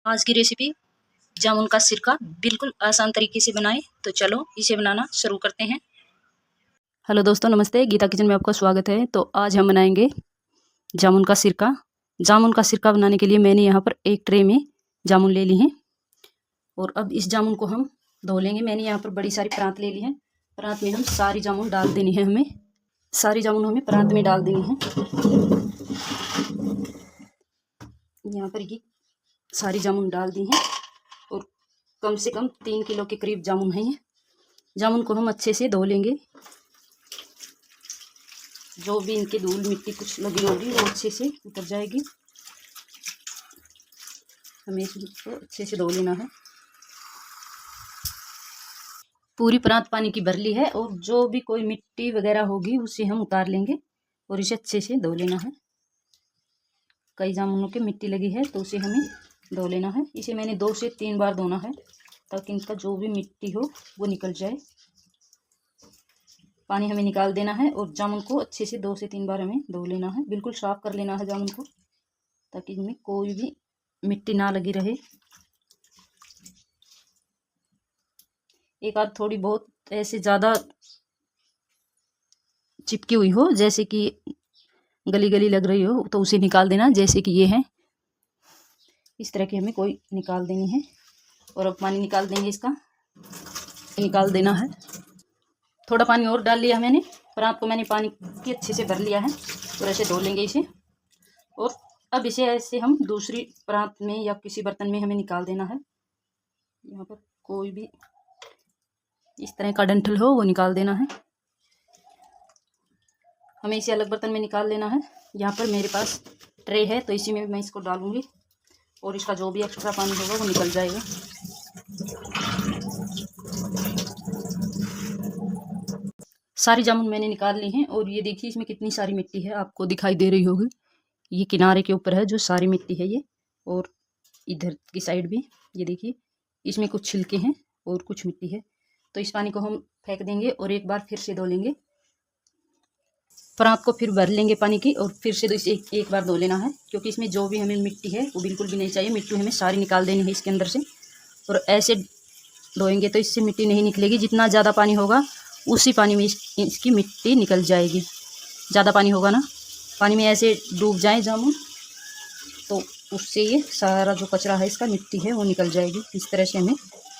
आज की रेसिपी जामुन का सिरका बिल्कुल आसान तरीके से बनाएं। तो चलो इसे बनाना शुरू करते हैं। हेलो दोस्तों, नमस्ते। गीता किचन में आपका स्वागत है। तो आज हम बनाएंगे जामुन का सिरका। जामुन का सिरका बनाने के लिए मैंने यहाँ पर एक ट्रे में जामुन ले ली हैं और अब इस जामुन को हम धो लेंगे। मैंने यहाँ पर बड़ी सारी परात ले ली है। परात में हम सारी जामुन डाल देनी है। हमें सारी जामुन हमें परात में डाल देनी है। यहाँ पर ये सारी जामुन डाल दी हैं और कम से कम 3 किलो के करीब जामुन है ये। जामुन को हम अच्छे से धो लेंगे। जो भी इनके धूल मिट्टी कुछ लगी होगी वो अच्छे से उतर जाएगी। हमें इसको अच्छे से धो लेना है। पूरी परात पानी की भर ली है और जो भी कोई मिट्टी वगैरह होगी उसे हम उतार लेंगे और इसे अच्छे से धो लेना है। कई जामुनों के मिट्टी लगी है तो उसे हमें धो लेना है। इसे मैंने 2 से 3 बार धोना है ताकि इनका जो भी मिट्टी हो वो निकल जाए। पानी हमें निकाल देना है और जामुन को अच्छे से 2 से 3 बार हमें धो लेना है। बिल्कुल साफ कर लेना है जामुन को ताकि इनमें कोई भी मिट्टी ना लगी रहे। एक आध थोड़ी बहुत ऐसे ज़्यादा चिपकी हुई हो, जैसे कि गली गली लग रही हो, तो उसे निकाल देना। जैसे कि ये है, इस तरह की हमें कोई निकाल देनी है। और अब पानी निकाल देंगे, इसका निकाल देना है। थोड़ा पानी और डाल लिया मैंने। परात को मैंने पानी की अच्छे से भर लिया है और ऐसे धो लेंगे इसे। और अब इसे ऐसे हम दूसरी परात में या किसी बर्तन में हमें निकाल देना है। यहाँ पर कोई भी इस तरह का डंठल हो वो निकाल देना है। हमें इसे अलग बर्तन में निकाल लेना है। यहाँ पर मेरे पास ट्रे है तो इसी में मैं इसको डालूंगी और इसका जो भी एक्स्ट्रा पानी होगा वो निकल जाएगा। सारी जामुन मैंने निकाल ली हैं और ये देखिए इसमें कितनी सारी मिट्टी है, आपको दिखाई दे रही होगी। ये किनारे के ऊपर है जो सारी मिट्टी है ये, और इधर की साइड भी ये देखिए इसमें कुछ छिलके हैं और कुछ मिट्टी है। तो इस पानी को हम फेंक देंगे और एक बार फिर से धो लेंगे। परात को फिर भर लेंगे पानी की और फिर से इसे एक बार धो लेना है, क्योंकि इसमें जो भी हमें मिट्टी है वो बिल्कुल भी नहीं चाहिए। मिट्टी हमें सारी निकाल देनी है इसके अंदर से। और ऐसे धोएंगे तो इससे मिट्टी नहीं निकलेगी। जितना ज़्यादा पानी होगा उसी पानी में इसकी मिट्टी निकल जाएगी। ज़्यादा पानी होगा ना, पानी में ऐसे डूब जाए जामुन तो उससे ये सारा जो कचरा है इसका, मिट्टी है, वो निकल जाएगी। इस तरह से हमें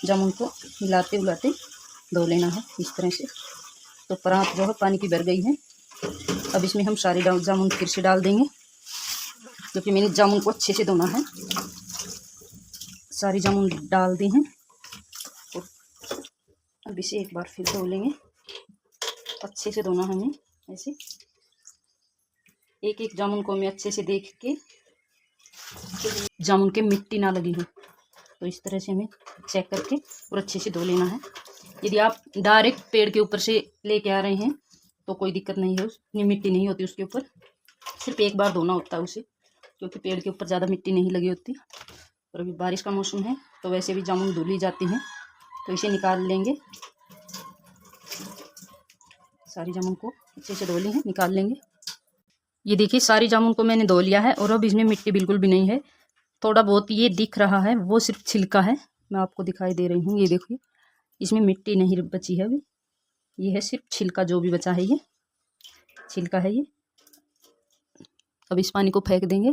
जामुन को हिलाते हिलाते धो लेना है इस तरह से। तो परात जो है पानी की भर गई है। अब इसमें हम सारी जामुन फिर से डाल देंगे, क्योंकि मैंने जामुन को अच्छे से धोना है। सारी जामुन डाल दी हैं और अब इसे एक बार फिर धो लेंगे। अच्छे से धोना हमें ऐसे। एक एक जामुन को हमें अच्छे से देख के जामुन के मिट्टी ना लगी हो तो इस तरह से हमें चेक करके और अच्छे से धो लेना है। यदि आप डायरेक्ट पेड़ के ऊपर से लेके आ रहे हैं तो कोई दिक्कत नहीं है, उतनी मिट्टी नहीं होती उसके ऊपर। सिर्फ एक बार धोना होता है उसे, क्योंकि पेड़ के ऊपर ज़्यादा मिट्टी नहीं लगी होती। और अभी बारिश का मौसम है तो वैसे भी जामुन धुल ही जाती हैं, तो इसे निकाल लेंगे। सारी जामुन को अच्छे से धो ली है, निकाल लेंगे। ये देखिए सारी जामुन को मैंने धो लिया है और अब इसमें मिट्टी बिल्कुल भी नहीं है। थोड़ा बहुत ये दिख रहा है वो सिर्फ छिलका है, मैं आपको दिखाई दे रही हूँ। ये देखिए इसमें मिट्टी नहीं बची है अभी, ये है सिर्फ छिलका जो भी बचा है, ये छिलका है ये। अब इस पानी को फेंक देंगे।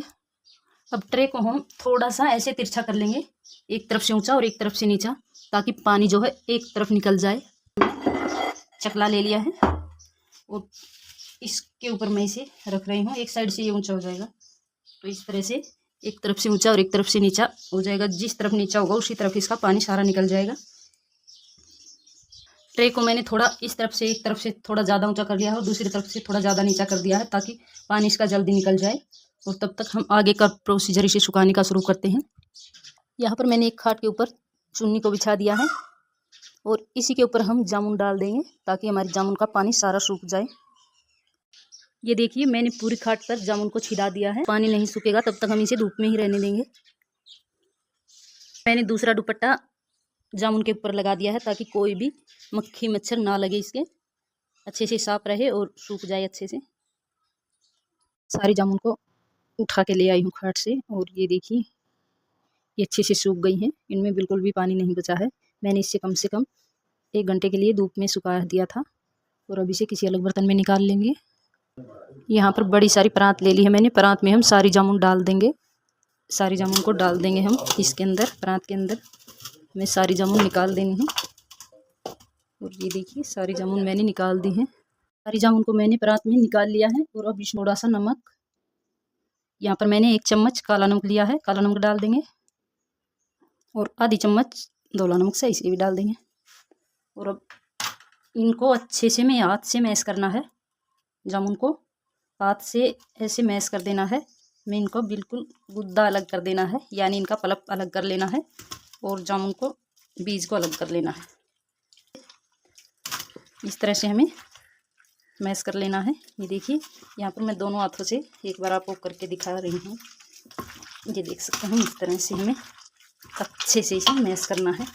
अब ट्रे को हम थोड़ा सा ऐसे तिरछा कर लेंगे, एक तरफ से ऊंचा और एक तरफ से नीचा, ताकि पानी जो है एक तरफ निकल जाए। चकला ले लिया है और इसके ऊपर मैं इसे रख रही हूँ। एक साइड से ये ऊंचा हो जाएगा तो इस तरह से एक तरफ से ऊंचा और एक तरफ से नीचा हो जाएगा। जिस तरफ नीचा होगा उसी तरफ इसका पानी सारा निकल जाएगा। ट्रे को मैंने थोड़ा इस तरफ से, एक तरफ से थोड़ा ज़्यादा ऊंचा कर लिया है और दूसरी तरफ से थोड़ा ज़्यादा नीचा कर दिया है, ताकि पानी इसका जल्दी निकल जाए। और तब तक हम आगे का प्रोसीजर इसे सुखाने का शुरू करते हैं। यहाँ पर मैंने एक खाट के ऊपर चुन्नी को बिछा दिया है और इसी के ऊपर हम जामुन डाल देंगे ताकि हमारी जामुन का पानी सारा सूख जाए। ये देखिए मैंने पूरी खाट पर जामुन को छिड़ा दिया है। पानी नहीं सूखेगा तब तक हम इसे धूप में ही रहने देंगे। मैंने दूसरा दुपट्टा जामुन के ऊपर लगा दिया है ताकि कोई भी मक्खी मच्छर ना लगे, इसके अच्छे से साफ रहे और सूख जाए अच्छे से। सारी जामुन को उठा के ले आई हूँ खाट से और ये देखिए ये अच्छे से सूख गई हैं, इनमें बिल्कुल भी पानी नहीं बचा है। मैंने इसे कम से कम 1 घंटे के लिए धूप में सुखा दिया था। और अब इसे किसी अलग बर्तन में निकाल लेंगे। यहाँ पर बड़ी सारी परात ले ली है मैंने। परात में हम सारी जामुन डाल देंगे। सारी जामुन को डाल देंगे हम इसके अंदर, परात के अंदर हमें सारी जामुन निकाल देनी है। और ये देखिए सारी जामुन मैंने निकाल दी है। सारी जामुन को मैंने परात में निकाल लिया है। और अब इसमें थोड़ा सा नमक, यहाँ पर मैंने 1 चम्मच काला नमक लिया है, काला नमक डाल देंगे। और आधी चम्मच धोला नमक से इसे भी डाल देंगे। और अब इनको अच्छे से में हाथ से मैश करना है। जामुन को हाथ से ऐसे मैश कर देना है। मैं इनको बिल्कुल गुद्दा अलग कर देना है, यानी इनका पल्प अलग कर लेना है। और जामुन को बीज को अलग कर लेना है। इस तरह से हमें मैश कर लेना है। ये देखिए यहाँ पर मैं दोनों हाथों से एक बार आपको करके दिखा रही हूँ। ये देख सकते हैं, इस तरह से हमें अच्छे से इसे मैश करना है,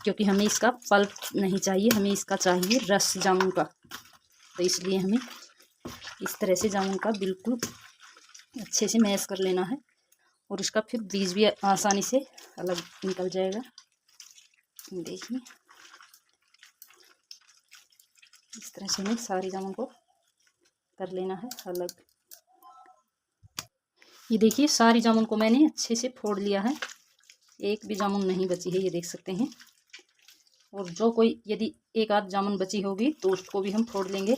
क्योंकि हमें इसका पल्प नहीं चाहिए, हमें इसका चाहिए रस जामुन का। तो इसलिए हमें इस तरह से जामुन का बिल्कुल अच्छे से मैश कर लेना है। और इसका फिर बीज भी आसानी से अलग निकल जाएगा। देखिए इस तरह से हमें सारी जामुन को कर लेना है अलग। ये देखिए सारी जामुन को मैंने अच्छे से फोड़ लिया है, एक भी जामुन नहीं बची है, ये देख सकते हैं। और जो कोई यदि एक आध जामुन बची होगी तो उसको भी हम फोड़ लेंगे।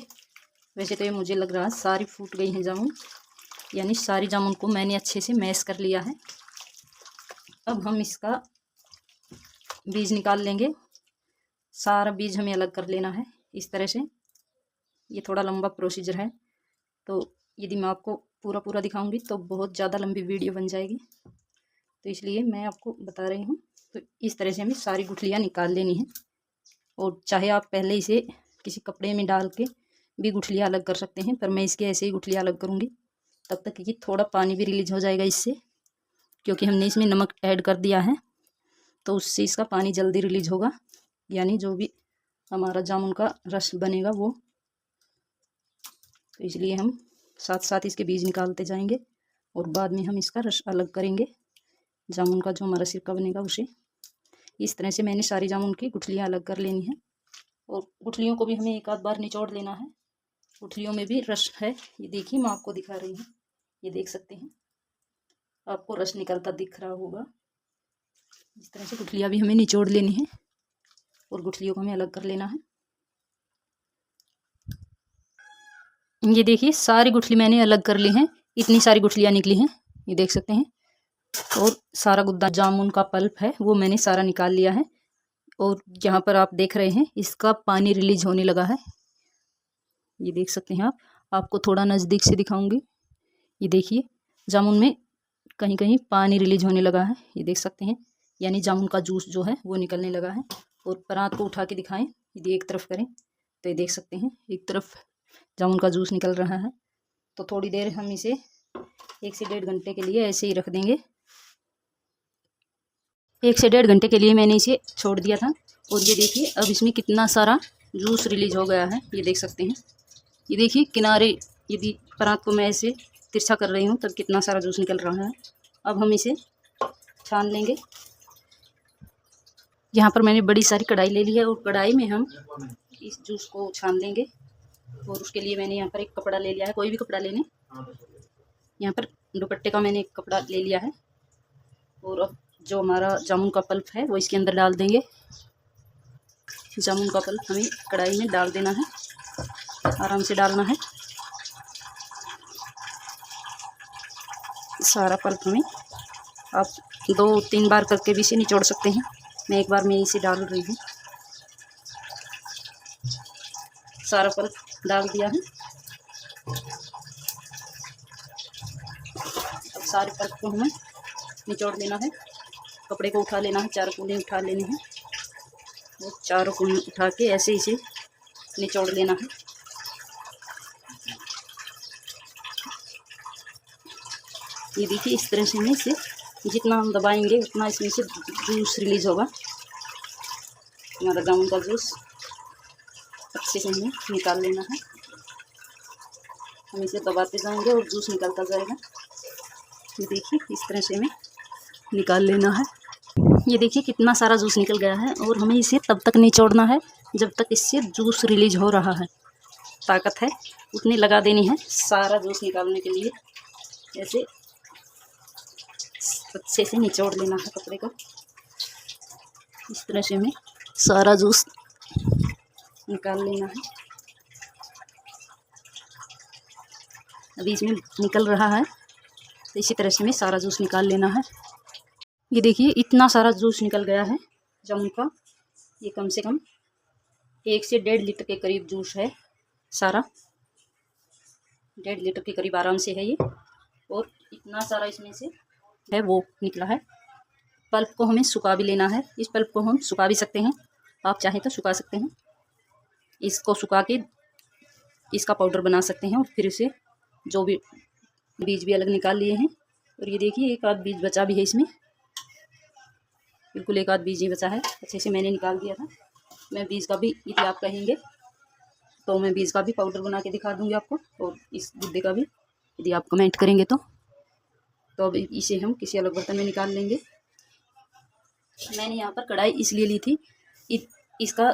वैसे तो ये मुझे लग रहा है सारी फूट गई हैं जामुन, यानी सारी जामुन को मैंने अच्छे से मैश कर लिया है। अब हम इसका बीज निकाल लेंगे। सारा बीज हमें अलग कर लेना है इस तरह से। ये थोड़ा लंबा प्रोसीजर है, तो यदि मैं आपको पूरा पूरा दिखाऊंगी तो बहुत ज़्यादा लंबी वीडियो बन जाएगी, तो इसलिए मैं आपको बता रही हूँ। तो इस तरह से हमें सारी गुठलियाँ निकाल लेनी है। और चाहे आप पहले इसे किसी कपड़े में डाल के भी गुठलियाँ अलग कर सकते हैं, पर मैं इसके ऐसे ही गुठलियाँ अलग करूँगी। तब तक कि थोड़ा पानी भी रिलीज हो जाएगा इससे, क्योंकि हमने इसमें नमक ऐड कर दिया है, तो उससे इसका पानी जल्दी रिलीज होगा। यानी जो भी हमारा जामुन का रस बनेगा वो। तो इसलिए हम साथ साथ इसके बीज निकालते जाएंगे और बाद में हम इसका रस अलग करेंगे। जामुन का जो हमारा सिरका बनेगा उसे। इस तरह से मैंने सारी जामुन की गुठलियाँ अलग कर लेनी है। और गुठलियों को भी हमें एक आध बार निचोड़ लेना है। गुठलियों में भी रस है, ये देखिए मैं आपको दिखा रही हूँ, ये देख सकते हैं, आपको रस निकलता दिख रहा होगा। इस तरह से गुठलियाँ भी हमें निचोड़ लेनी है और गुठलियों को हमें अलग कर लेना है। ये देखिए सारी गुठली मैंने अलग कर ली हैं। इतनी सारी गुठलियाँ निकली हैं, ये देख सकते हैं। और सारा गुद्दा जामुन का पल्प है वो मैंने सारा निकाल लिया है। और यहाँ पर आप देख रहे हैं इसका पानी रिलीज होने लगा है, ये देख सकते हैं आप। आपको थोड़ा नज़दीक से दिखाऊंगी। ये देखिए जामुन में कहीं कहीं पानी रिलीज होने लगा है, ये देख सकते हैं, यानी जामुन का जूस जो है वो निकलने लगा है। और परात को उठा के दिखाएं, यदि एक तरफ करें तो ये देख सकते हैं एक तरफ जामुन का जूस निकल रहा है। तो थोड़ी देर हम इसे 1 से 1.5 घंटे के लिए ऐसे ही रख देंगे। 1 से 1.5 घंटे के लिए मैंने इसे छोड़ दिया था। और ये देखिए अब इसमें कितना सारा जूस रिलीज हो गया है, ये देख सकते हैं। ये देखिए किनारे, यदि परात को मैं ऐसे तिरछा कर रही हूँ तब कितना सारा जूस निकल रहा है। अब हम इसे छान लेंगे। यहाँ पर मैंने बड़ी सारी कढ़ाई ले ली है और कढ़ाई में हम इस जूस को छान लेंगे। और उसके लिए मैंने यहाँ पर एक कपड़ा ले लिया है, कोई भी कपड़ा ले लें। यहाँ पर दुपट्टे का मैंने एक कपड़ा ले लिया है। और अब जो हमारा जामुन का पल्प है वो इसके अंदर डाल देंगे। जामुन का पल्प हमें कढ़ाई में डाल देना है, आराम से डालना है। सारा पल्प में आप 2-3 बार करके भी इसे निचोड़ सकते हैं। मैं एक बार में इसे डाल रही हूँ। सारा पल्प डाल दिया है। अब सारे पल्प को हमें निचोड़ लेना है। कपड़े को उठा लेना है, चारों कोने उठा लेने हैं और चारों कोने उठा के ऐसे इसे निचोड़ लेना है। ये देखिए इस तरह से हमें इसे जितना हम दबाएंगे उतना इसमें से जूस रिलीज होगा। हमारा जामुन का जूस अच्छे से हमें निकाल लेना है। हम इसे दबाते जाएंगे और जूस निकलता जाएगा। ये देखिए इस तरह से हमें निकाल लेना है। ये देखिए कितना सारा जूस निकल गया है और हमें इसे तब तक निचोड़ना है जब तक इससे जूस रिलीज हो रहा है। ताकत है उतनी लगा देनी है सारा जूस निकालने के लिए। ऐसे अच्छे से निचोड़ लेना है कपड़े को। इस तरह से हमें सारा जूस निकाल लेना है। अभी इसमें निकल रहा है तो इसी तरह से हमें सारा जूस निकाल लेना है। ये देखिए इतना सारा जूस निकल गया है जामुन का। ये कम से कम 1 से 1.5 लीटर के करीब जूस है सारा। 1.5 लीटर के करीब आराम से है ये। और इतना सारा इसमें से है वो निकला है। पल्प को हमें सुखा भी लेना है। इस पल्प को हम सुखा भी सकते हैं, आप चाहे तो सुखा सकते हैं। इसको सुखा के इसका पाउडर बना सकते हैं और फिर इसे जो भी बीज भी अलग निकाल लिए हैं। और ये देखिए एक आध बीज बचा भी है इसमें, बिल्कुल एक आध बीज ही बचा है। अच्छे से मैंने निकाल दिया था। मैं बीज का भी, यदि आप कहेंगे तो मैं बीज का भी पाउडर बना के दिखा दूंगी आपको, और इस गुद्दे का भी यदि आप कमेंट करेंगे तो अब इसे हम किसी अलग बर्तन में निकाल लेंगे। मैंने यहाँ पर कढ़ाई इसलिए ली थी, इसका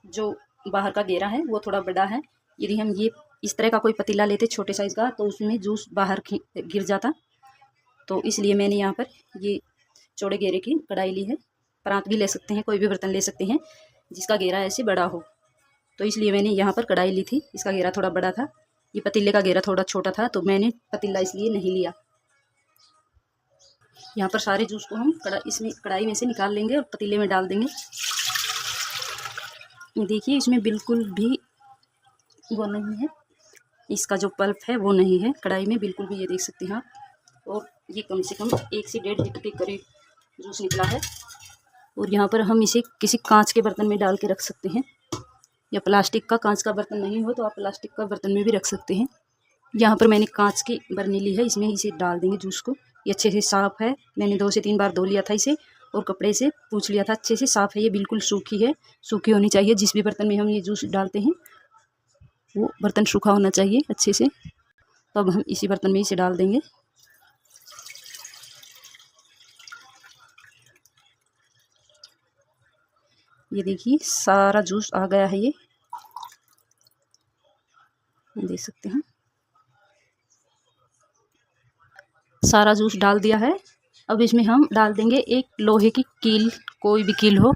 जो बाहर का घेरा है वो थोड़ा बड़ा है। यदि हम ये इस तरह का कोई पतीला लेते छोटे साइज़ का तो उसमें जूस बाहर गिर जाता। तो इसलिए मैंने यहाँ पर ये चौड़े घेरे की कढ़ाई ली है। परात भी ले सकते हैं, कोई भी बर्तन ले सकते हैं जिसका घेरा ऐसे बड़ा हो। तो इसलिए मैंने यहाँ पर कढ़ाई ली थी। इसका घेरा थोड़ा बड़ा था, ये पतीले का घेरा थोड़ा छोटा था, तो मैंने पतीला इसलिए नहीं लिया। यहाँ पर सारे जूस को हम कढ़ाई में से निकाल लेंगे और पतीले में डाल देंगे। देखिए इसमें बिल्कुल भी वो नहीं है, इसका जो पल्प है वो नहीं है कढ़ाई में बिल्कुल भी, ये देख सकते हैं आप। और ये कम से कम 1 से 1.5 लीटर के करीब जूस निकला है। और यहाँ पर हम इसे किसी कांच के बर्तन में डाल के रख सकते हैं, या प्लास्टिक का, कांच का बर्तन नहीं हो तो आप प्लास्टिक का बर्तन में भी रख सकते हैं। यहाँ पर मैंने कांच की बर्नी ली है, इसमें इसे डाल देंगे जूस को। ये अच्छे से साफ़ है, मैंने 2 से 3 बार धो लिया था इसे और कपड़े से पूछ लिया था। अच्छे से साफ़ है, ये बिल्कुल सूखी है, सूखी होनी चाहिए। जिस भी बर्तन में हम ये जूस डालते हैं वो बर्तन सूखा होना चाहिए अच्छे से। तो अब हम इसी बर्तन में इसे डाल देंगे। ये देखिए सारा जूस आ गया है, ये देख सकते हैं सारा जूस डाल दिया है। अब इसमें हम डाल देंगे एक लोहे की कील, कोई भी कील हो।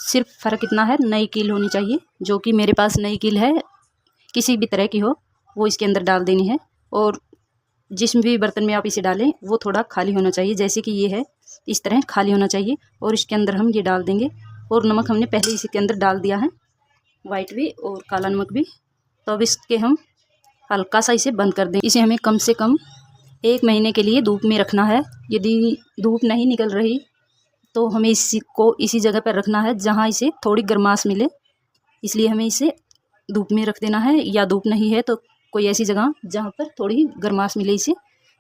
सिर्फ फ़र्क इतना है, नई कील होनी चाहिए, जो कि मेरे पास नई कील है, किसी भी तरह की हो वो इसके अंदर डाल देनी है। और जिस भी बर्तन में आप इसे डालें वो थोड़ा खाली होना चाहिए, जैसे कि ये है इस तरह खाली होना चाहिए। और इसके अंदर हम ये डाल देंगे। और नमक हमने पहले इसी के अंदर डाल दिया है, वाइट भी और काला नमक भी। तो अब इसके हम हल्का सा इसे बंद कर दें। इसे हमें कम से कम 1 महीने के लिए धूप में रखना है। यदि धूप नहीं निकल रही तो हमें इसको इसी जगह पर रखना है जहाँ इसे थोड़ी गर्माश मिले, इसलिए हमें इसे धूप में रख देना है। या धूप नहीं है तो कोई ऐसी जगह जहाँ पर थोड़ी गर्माश मिले इसे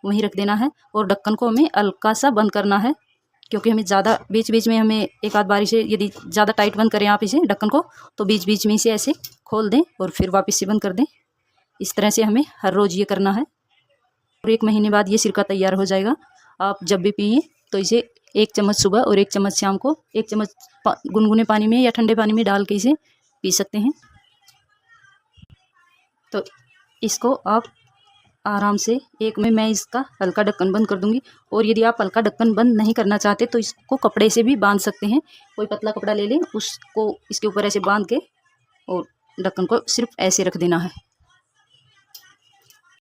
वहीं रख देना है। और ढक्कन को हमें हल्का सा बंद करना है, क्योंकि हमें ज़्यादा बीच बीच में हमें एक आध बारी से यदि ज़्यादा टाइट बंद करें आप इसे ढक्कन को तो बीच बीच में इसे ऐसे खोल दें और फिर वापस से बंद कर दें। इस तरह से हमें हर रोज़ ये करना है। और 1 महीने बाद ये सिरका तैयार हो जाएगा। आप जब भी पिए तो इसे 1 चम्मच सुबह और 1 चम्मच शाम को 1 चम्मच गुनगुने पानी में या ठंडे पानी में डाल के इसे पी सकते हैं। तो इसको आप आराम से मैं इसका हल्का ढक्कन बंद कर दूंगी। और यदि आप हल्का ढक्कन बंद नहीं करना चाहते तो इसको कपड़े से भी बांध सकते हैं। कोई पतला कपड़ा ले लें, उसको इसके ऊपर ऐसे बांध के और ढक्कन को सिर्फ ऐसे रख देना है।